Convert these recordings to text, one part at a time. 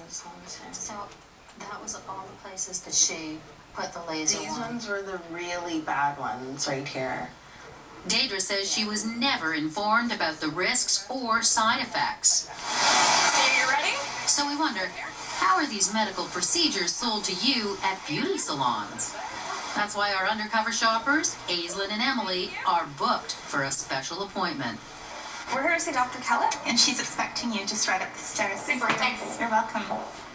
So that was all the places that she put the laser These on. ones were the really bad ones right here. Deidre says she was never informed about the risks or side effects. Okay, you ready? So we wonder, how are these medical procedures sold to you at beauty salons? That's why our undercover shoppers, Aislinn and Emily, are booked for a special appointment. We're here to see Dr. Kellett. And she's expecting you just right up the stairs. Super, thanks. You're welcome.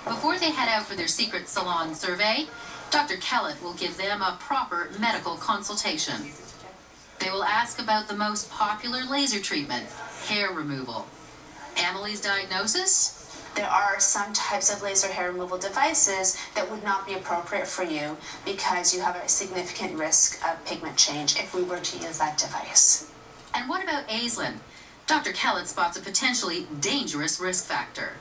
Before they head out for their secret salon survey, Dr. Kellett will give them a proper medical consultation. They will ask about the most popular laser treatment, hair removal. Emily's diagnosis? There are some types of laser hair removal devices that would not be appropriate for you because you have a significant risk of pigment change if we were to use that device. And what about Aislinn? Dr. Kellett spots a potentially dangerous risk factor.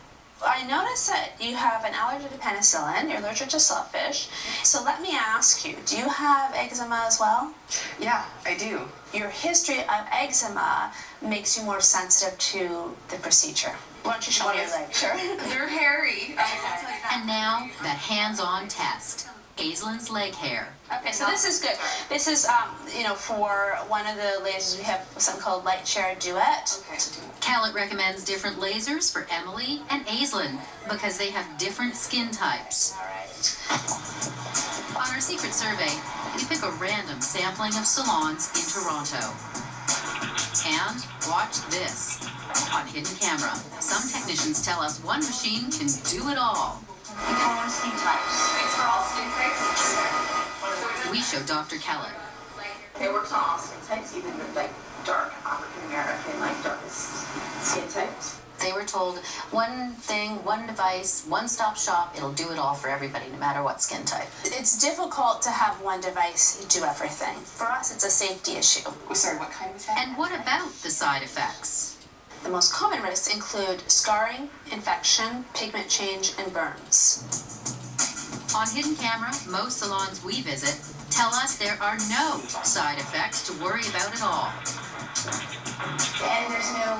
I noticed that you have an allergy to penicillin, you're allergic to shellfish. So let me ask you, do you have eczema as well? Yeah, I do. Your history of eczema makes you more sensitive to the procedure. Why don't you show me your leg? Sure. They're hairy. Okay. And now, that hands-on test. Aislinn's leg hair. Okay, so this is good. This is, for one of the lasers, we have something called Light Share Duet. Okay. Kellett recommends different lasers for Emily and Aislinn because they have different skin types. All right. On our secret survey, we pick a random sampling of salons in Toronto. And watch this. On hidden camera, some technicians tell us one machine can do it all. For skin types. It's for all skin types. We show Dr. Kellett. It works on all skin types, even with dark African American, darkest skin types. They were told one thing, one device, one-stop shop, it'll do it all for everybody, no matter what skin type. It's difficult to have one device do everything. For us, it's a safety issue. Sorry, what kind was that? And what about the side effects? The most common risks include scarring, infection, pigment change, and burns. On hidden camera, most salons we visit tell us there are no side effects to worry about at all. And there's no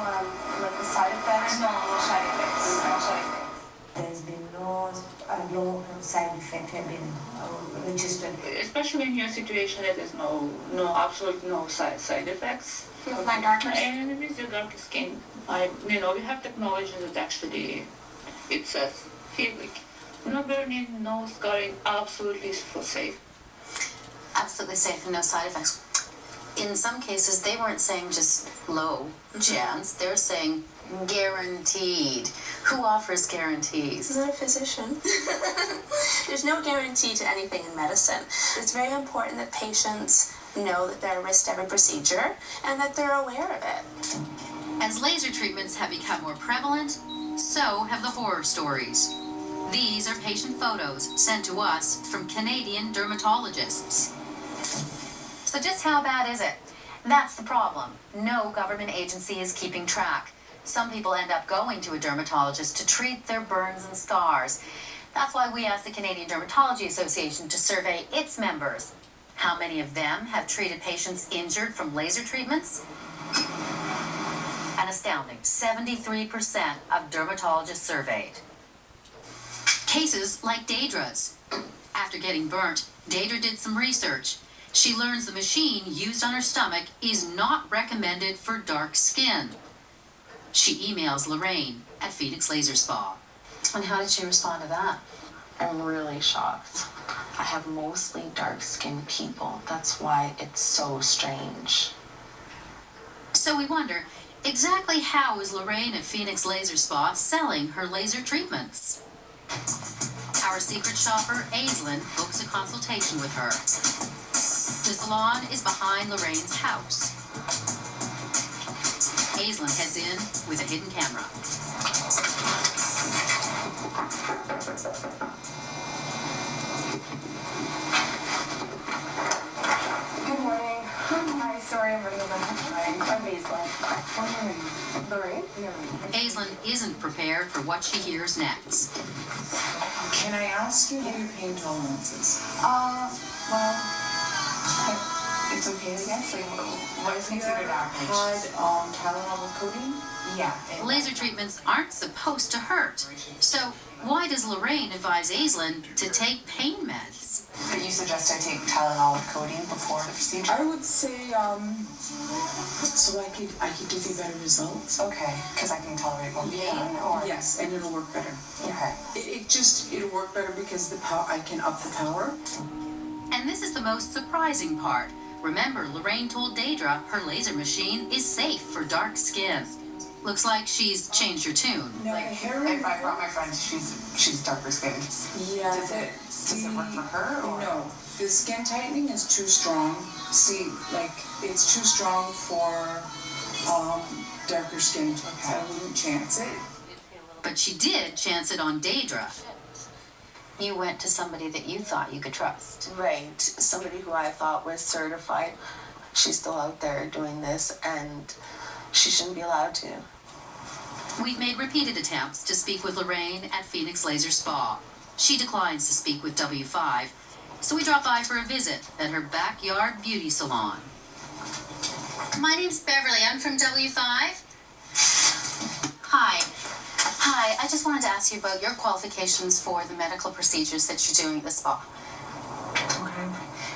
side effects? No side effects. No side effects. There's been no side effect have been registered. Especially in your situation, there is absolutely no side effects. Feels my darkness. And with your dark skin, we have technology that actually, it says, feel like no burning, no scarring, absolutely safe. Absolutely safe and no side effects. In some cases, they weren't saying just low chance, they're saying guaranteed. Who offers guarantees? I'm not a physician. There's no guarantee to anything in medicine. It's very important that patients know that they're at risk to every procedure and that they're aware of it. As laser treatments have become more prevalent, so have the horror stories. These are patient photos sent to us from Canadian dermatologists. So just how bad is it? That's the problem. No government agency is keeping track. Some people end up going to a dermatologist to treat their burns and scars. That's why we asked the Canadian Dermatology Association to survey its members. How many of them have treated patients injured from laser treatments? An astounding 73% of dermatologists surveyed. Cases like Deidre's. After getting burnt, Deidre did some research. She learns the machine used on her stomach is not recommended for dark skin. She emails Lorraine at Phoenix Laser Spa. And how did she respond to that? I'm really shocked. I have mostly dark-skinned people. That's why it's so strange. So we wonder, exactly how is Lorraine at Phoenix Laser Spa selling her laser treatments? Our secret shopper, Aislinn, books a consultation with her. The salon is behind Lorraine's house. Aislinn heads in with a hidden camera. Good morning. Hi, sorry I'm running over. I'm Aislinn. Lorraine? Aislinn isn't prepared for what she hears next. Can I ask you what your pain tolerance is? Well, It's okay, I guess. Like, what is considered average? Had Tylenol with codeine? Yeah. Laser treatments aren't supposed to hurt. So why does Lorraine advise Aislinn to take pain meds? So you suggest I take Tylenol with codeine before the procedure? I would say, so I could give you better results. Okay, because I can tolerate more pain, or? Yes, and it'll work better. Okay. It'll work better because I can up the power. And this is the most surprising part. Remember, Lorraine told Deidre her laser machine is safe for dark skin. Looks like she's changed her tune. No, Like, the hair. if I brought my friend, she's darker skinned. Yeah. Does it work for her, or? No, the skin tightening is too strong. See, like, it's too strong for darker skin. Okay. I wouldn't chance it. But she did chance it on Deidre. You went to somebody that you thought you could trust. Right, somebody who I thought was certified. She's still out there doing this, and she shouldn't be allowed to. We've made repeated attempts to speak with Lorraine at Phoenix Laser Spa. She declines to speak with W5, so we drop by for a visit at her backyard beauty salon. My name's Beverly. I'm from W5. Hi, I just wanted to ask you about your qualifications for the medical procedures that you're doing at the spa. Okay.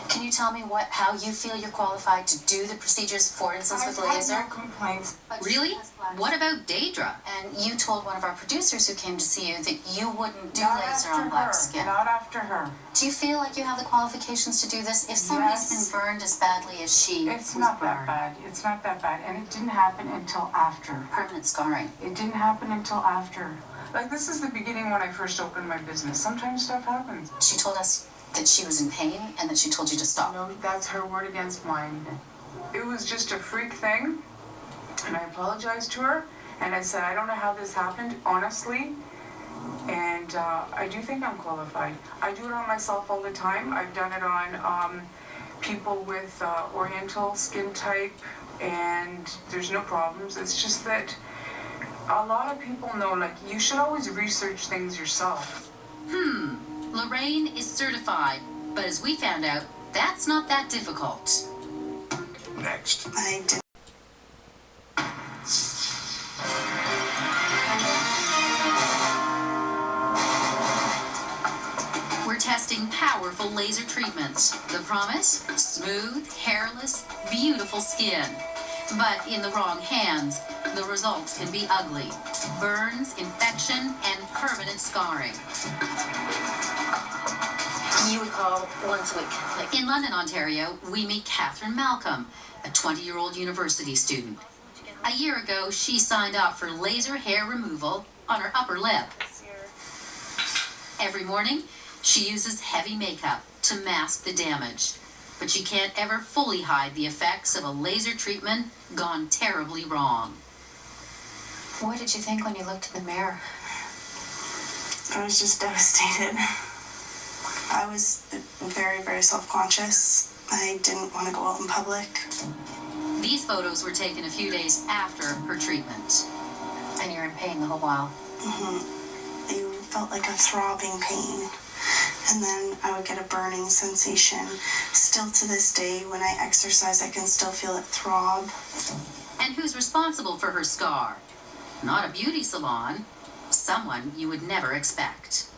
Can you tell me how you feel you're qualified to do the procedures, for instance, with laser? I have no complaints. Really? What about Deidre? And you told one of our producers who came to see you that you wouldn't do Not laser after on black her. skin. Not after her. Do you feel like you have the qualifications to do this? If somebody's Yes. been burned as badly as she It's was not burned, that bad. It's not that bad. And it didn't happen until after. permanent scarring. It didn't happen until after. Like, this is the beginning when I first opened my business. Sometimes stuff happens. She told us that she was in pain and that she told you to stop. No, that's her word against mine. It was just a freak thing, and I apologized to her, and I said, I don't know how this happened, honestly, and I do think I'm qualified. I do it on myself all the time. I've done it on people with oriental skin type, and there's no problems. It's just that a lot of people know, like, you should always research things yourself. Lorraine is certified, but as we found out, that's not that difficult. Next. I did. We're testing powerful laser treatments. The promise? Smooth, hairless, beautiful skin. But in the wrong hands, the results can be ugly. Burns, infection, and permanent scarring. You would call once a week. Like, In London, Ontario, we meet Catherine Malcolm, a 20-year-old university student. A year ago, she signed up for laser hair removal on her upper lip. Every morning, she uses heavy makeup to mask the damage, but she can't ever fully hide the effects of a laser treatment gone terribly wrong. what did you think when you looked in the mirror? I was just devastated. I was very, very self-conscious. I didn't want to go out in public. These photos were taken a few days after her treatment. And you're in pain the whole while. I felt like a throbbing pain. And then I would get a burning sensation. Still to this day, when I exercise, I can still feel it throb. And who's responsible for her scar? Not a beauty salon, someone you would never expect.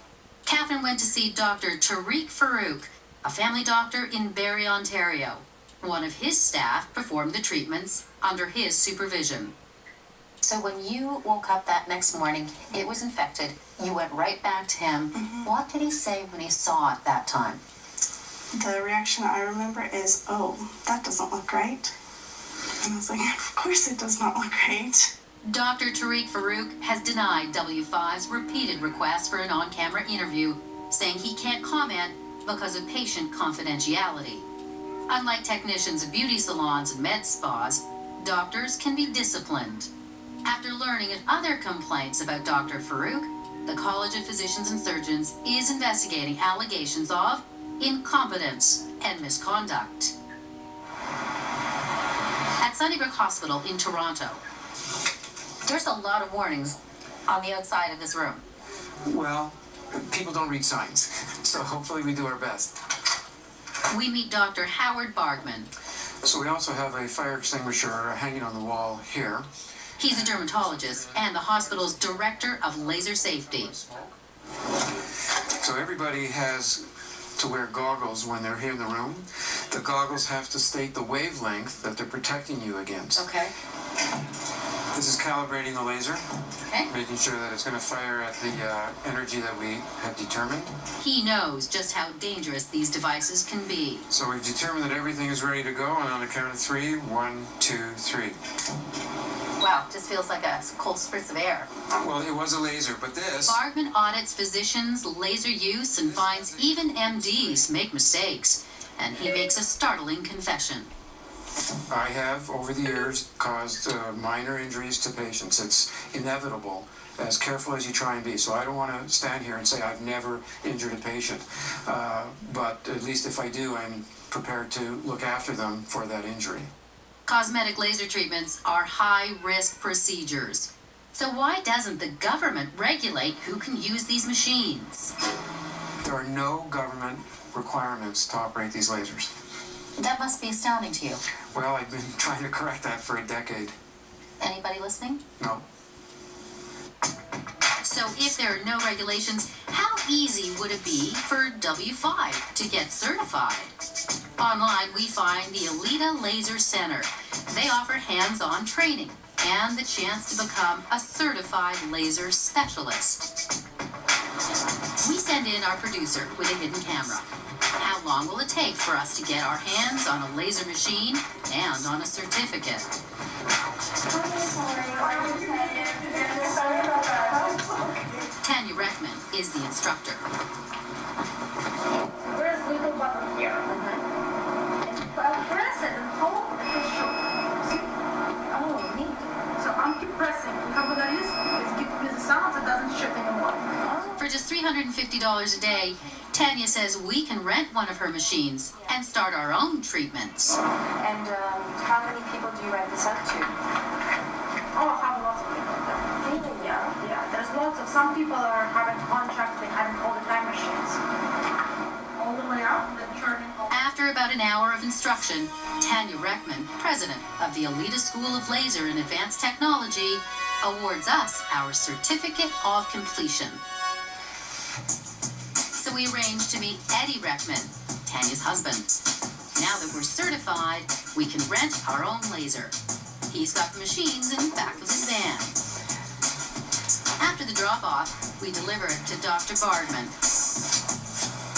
Catherine went to see Dr. Tariq Farouk, a family doctor in Barrie, Ontario. One of his staff performed the treatments under his supervision. So when you woke up that next morning, it was infected. You went right back to him. What did he say when he saw it that time? The reaction I remember is, oh, that doesn't look right. And I was like, of course it does not look right. Dr. Tariq Farouk has denied W5's repeated requests for an on-camera interview, saying he can't comment because of patient confidentiality. Unlike technicians of beauty salons and med spas, doctors can be disciplined. After learning of other complaints about Dr. Farouk, the College of Physicians and Surgeons is investigating allegations of incompetence and misconduct. At Sunnybrook Hospital in Toronto, there's a lot of warnings on the outside of this room. Well, people don't read signs, so hopefully we do our best. We meet Dr. Howard Bargman. So we also have a fire extinguisher hanging on the wall here. He's a dermatologist and the hospital's director of laser safety. So everybody has to wear goggles when they're here in the room. The goggles have to state the wavelength that they're protecting you against. Okay. This is calibrating the laser, Okay. making sure that it's going to fire at the energy that we have determined. He knows just how dangerous these devices can be. So we've determined that everything is ready to go, and on the count of 3, 1, 2, 3. Wow, just feels like a cold spritz of air. Well, it was a laser, but this... Bargman audits physicians' laser use and finds even MDs make mistakes. And he makes a startling confession. I have, over the years, caused minor injuries to patients. It's inevitable, as careful as you try and be. So I don't want to stand here and say I've never injured a patient. But at least if I do, I'm prepared to look after them for that injury. Cosmetic laser treatments are high-risk procedures. So why doesn't the government regulate who can use these machines? There are no government requirements to operate these lasers. That must be astounding to you. Well, I've been trying to correct that for a decade. Anybody listening? No. So if there are no regulations, how easy would it be for W5 to get certified? Online, we find the Alita Laser Center. They offer hands-on training and the chance to become a certified laser specialist. We send in our producer with a hidden camera. How long will it take for us to get our hands on a laser machine and on a certificate? Tanya Reckman is the instructor. There's a little button here. And if I press it and hold, it will show. See? Oh, neat. So I'm keep pressing. How good that is? It's giving me the sound. It doesn't shoot anymore. For just $350 a day, Tanya says we can rent one of her machines and start our own treatments. And how many people do you rent this out to? Oh, I have lots of people. Really? Yeah, there's lots of, some people are having contracts, they're having all the time machines. All the way up, then turning all. After about an hour of instruction, Tanya Reckman, president of the Alita School of Laser and Advanced Technology, awards us our certificate of completion. So we arranged to meet Eddie Reckman, Tanya's husband. Now that we're certified, we can rent our own laser. He's got the machines in the back of his van. After the drop-off, we deliver it to Dr. Bargman.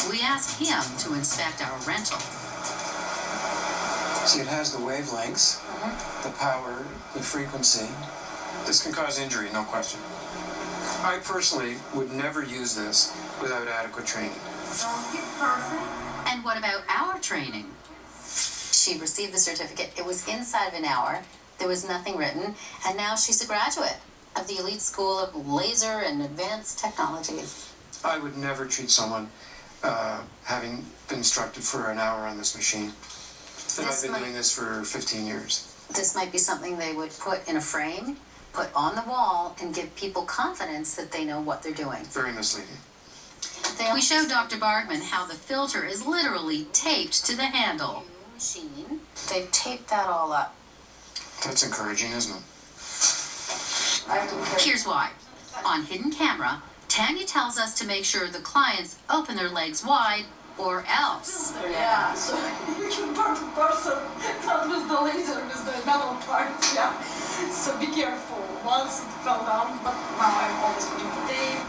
We ask him to inspect our rental. See, it has the wavelengths, the power, the frequency. This can cause injury, no question. I personally would never use this without adequate training. And what about our training? She received the certificate. It was inside of an hour. There was nothing written. And now she's a graduate of the Elite School of Laser and Advanced Technologies. I would never treat someone having been instructed for an hour on this machine. And I've been doing this for 15 years. This might be something they would put in a frame, put on the wall, and give people confidence that they know what they're doing. Very misleading. We show Dr. Bargman how the filter is literally taped to the handle. Machine. They've taped that all up. That's encouraging, isn't it? Here's why. On hidden camera, Tanya tells us to make sure the clients open their legs wide or else. Yeah, so you can part the person, not with the laser, with the metal part, yeah. So be careful. Once it fell down, but now I'm always putting the tape.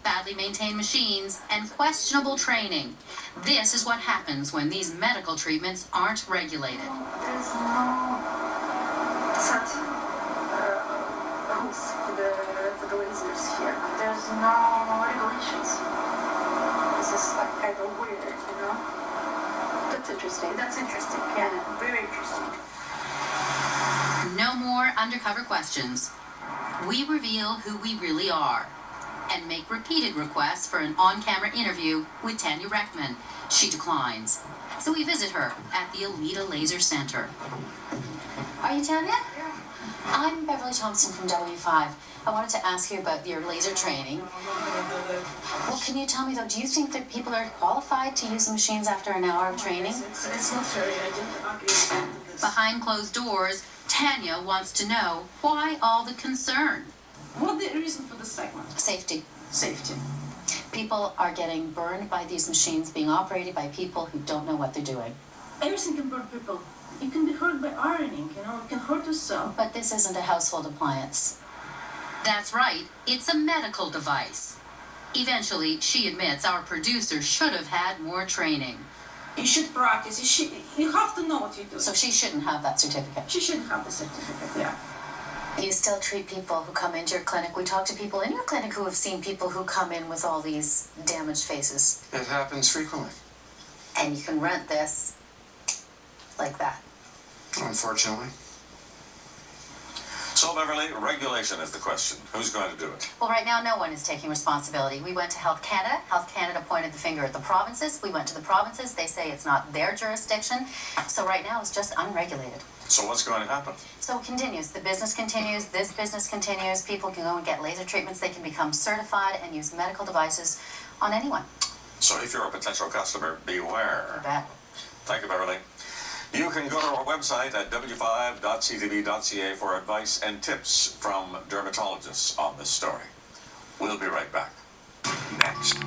Badly maintained machines and questionable training. This is what happens when these medical treatments aren't regulated. There's no set rules for the lasers here. There's no regulations. This is like kind of weird, you know? That's interesting. That's interesting, yeah. Very interesting. No more undercover questions. We reveal who we really are and make repeated requests for an on-camera interview with Tanya Reckman. She declines. So we visit her at the Alita Laser Center. Are you Tanya? Yeah. I'm Beverly Thompson from W5. I wanted to ask you about your laser training. Well, can you tell me though, do you think that people are qualified to use the machines after an hour of training? It's not very, I didn't agree. this. Behind closed doors, Tanya wants to know why all the concern. What's the reason for this segment? Safety. Safety. People are getting burned by these machines being operated by people who don't know what they're doing. Everything can burn people. You can be hurt by ironing, you can hurt yourself. But this isn't a household appliance. That's right, it's a medical device. Eventually, she admits our producer should have had more training. You should practice. You have to know what you're doing. So she shouldn't have that certificate. She shouldn't have the certificate, yeah. You still treat people who come into your clinic. We talk to people in your clinic who have seen people who come in with all these damaged faces. It happens frequently, And you can rent this like that. unfortunately. So, Beverly, regulation is the question. Who's going to do it? Well, right now, no one is taking responsibility. We went to Health Canada. Health Canada pointed the finger at the provinces. We went to the provinces. They say it's not their jurisdiction. So right now, it's just unregulated. So what's going to happen? So it continues. The business continues. This business continues. People can go and get laser treatments. They can become certified and use medical devices on anyone. So if you're a potential customer, beware. I bet. Thank you, Beverly. You can go to our website at w5.ctv.ca for advice and tips from dermatologists on this story. We'll be right back. Next.